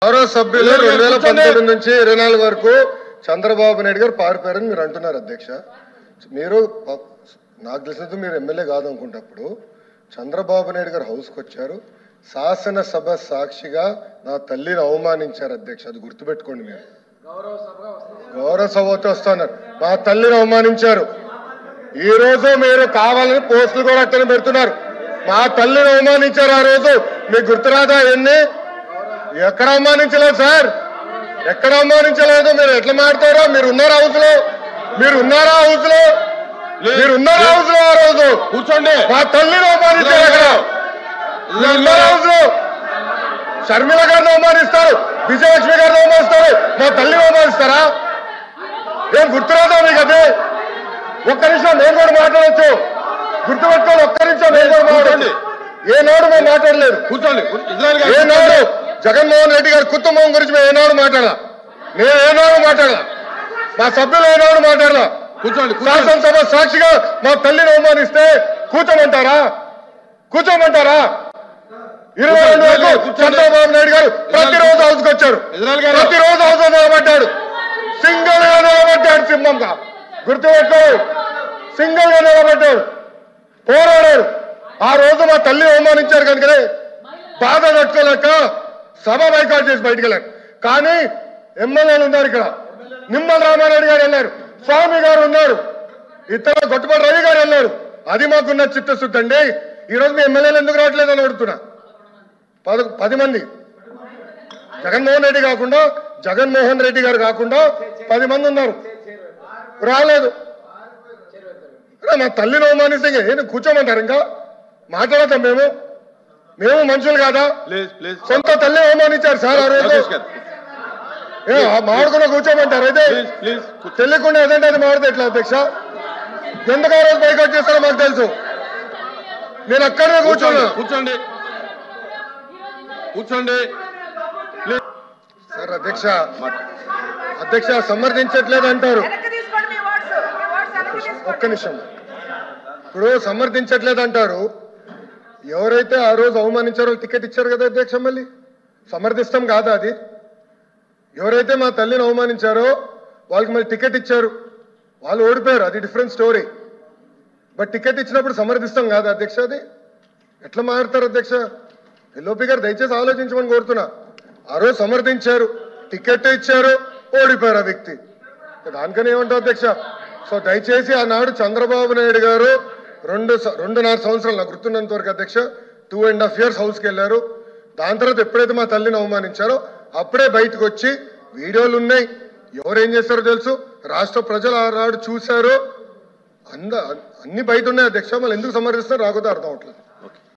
గౌరవ సభ్యులు 2019 నుంచి 24 వరకు చంద్రబాబు నాయుడు గారు పారిపోయారని మీరు అంటున్నారు అధ్యక్ష. మీరు నాకు తెలిసినంత మీరు ఎమ్మెల్యే కాదనుకుంటప్పుడు చంద్రబాబు నాయుడు గారు హౌస్కి వచ్చారు, శాసనసభ సాక్షిగా నా తల్లిని అవమానించారు అధ్యక్ష. అది గుర్తుపెట్టుకోండి. మీరు గౌరవ సభతో వస్తున్నారు, మా తల్లిని అవమానించారు. ఈ రోజు మీరు కావాలని పోస్టులు కూడా అట్టని పెడుతున్నారు. మా తల్లిని అవమానించారు. ఆ రోజు మీకు గుర్తురాదా? ఎన్ని ఎక్కడ అవమానించలేదు సార్, ఎక్కడ అవమానించలేదు. మీరు ఎట్లా మాట్లాడారో. మీరు ఉన్నారా హౌస్ లో? మీరు ఉన్నారా హౌస్ లో? మీరు ఉన్నారా హౌస్ లో? ఆ రోజు కూర్చోండి. మా తల్లిని అవమానించారు. అక్కడ ఉన్నారా హౌస్ లో? షర్మిల గారిని అవమానిస్తారు, విజయలక్ష్మి గారిని అవమానిస్తారు, మా తల్లిని అవమానిస్తారా? ఏం గుర్తురాదా మీకు? అదే ఒక్క నిమిషం నేను కూడా మాట్లాడచ్చు. గుర్తుపెట్టుకోండి, ఒక్క నిమిషం నేను కూడా మాట్లాడండి. ఏనాడు మేము మాట్లాడలేదు. కూర్చోండి. ఏనాడు జగన్మోహన్ రెడ్డి గారి కుటుంబం గురించి మేము ఏనాడు మాట్లాడాల? నేను ఏనాడు మాట్లాడాల? మా సభ్యులు ఏనాడు మాట్లాడాల? కూర్చోండి. శాసనసభ సాక్షిగా మా తల్లిని అవమానిస్తే కూర్చోమంటారా? కూర్చోమంటారా? 22 వరకు చంద్రబాబు నాయుడు గారు ప్రతిరోజు హౌస్కి వచ్చారు, ప్రతిరోజు హౌస్ నిలబడ్డాడు, సింగిల్ గా నిలబడ్డాడు. సింహంగా గుర్తుపెట్టుకో, సింగిల్ గా నిలబడ్డాడు, పోరాడాడు. ఆ రోజు మా తల్లిని అవమానించారు కనుకనే బాధ తట్టుకోలేక సభ బైకాట్ చేసి బయటకు వెళ్ళారు. కానీ ఎమ్మెల్యేలు ఉన్నారు ఇక్కడ. నిమ్మల రామారెడ్డి గారు వెళ్ళారు, స్వామి గారు ఉన్నారు, ఇతర గొట్టుపాటి రవి గారు వెళ్ళారు. అది మాకున్న చిత్తశుద్ధి అండి. ఈ రోజు మీ ఎమ్మెల్యేలు ఎందుకు రావట్లేదని అడుగుతున్నా. 10 మంది జగన్మోహన్ రెడ్డి కాకుండా, జగన్మోహన్ రెడ్డి గారు కాకుండా 10 మంది ఉన్నారు, రాలేదు. మా తల్లిని అవమానిస్తే ఏంటి కూర్చోమంటారు? ఇంకా మాట్లాడతాం మేము? మేము మనుషులు కాదా? సొంత తల్లి అవమానించారు సార్ ఆ రోజు. మాడుకున్నా కూర్చోమంటారు? అయితే తెలియకుండా ఏదంటే అది మాడితే ఎట్లా అధ్యక్ష? ఎందుకు ఆ రోజు బైకాట్ చేస్తారో మాకు తెలుసు. నేను అక్కడే కూర్చోండి. కూర్చోండి కూర్చోండి సార్. అధ్యక్ష సమర్థించట్లేదు అంటారు. ఒక్క నిమిషం. ఇప్పుడు సమర్థించట్లేదు అంటారు. ఎవరైతే ఆ రోజు అవమానించారో టికెట్ ఇచ్చారు కదా అధ్యక్ష. మళ్ళీ సమర్థిస్తాం కాదా అది? ఎవరైతే మా తల్లిని అవమానించారో వాళ్ళకి మళ్ళీ టికెట్ ఇచ్చారు, వాళ్ళు ఓడిపోయారు, అది డిఫరెంట్ స్టోరీ. బట్ టికెట్ ఇచ్చినప్పుడు సమర్థిస్తాం కాదా అధ్యక్ష? అది ఎట్లా మాట్లాడతారు అధ్యక్ష? ఎల్ఓపి గారు దయచేసి ఆలోచించమని కోరుతున్నా. ఆ రోజు సమర్థించారు, టికెట్ ఇచ్చారు, ఓడిపోయారు ఆ వ్యక్తి. దానికని ఏమంటారు అధ్యక్ష? సో దయచేసి ఆనాడు చంద్రబాబు నాయుడు గారు 2.5 సంవత్సరాలు నాకు గుర్తున్నంత వరకు అధ్యక్ష 2.5 years హౌస్కి వెళ్ళారు. దాని తర్వాత ఎప్పుడైతే మా తల్లిని అవమానించారో అప్పుడే బయటకు వచ్చి వీడియోలు ఉన్నాయి, ఎవరేం చేస్తారో తెలుసు, రాష్ట్ర ప్రజలు ఆనాడు చూశారు, అన్ని బయట ఉన్నాయి అధ్యక్ష. మళ్ళీ ఎందుకు సమర్థిస్తారో రాకపోతే అర్థం అవట్లేదు.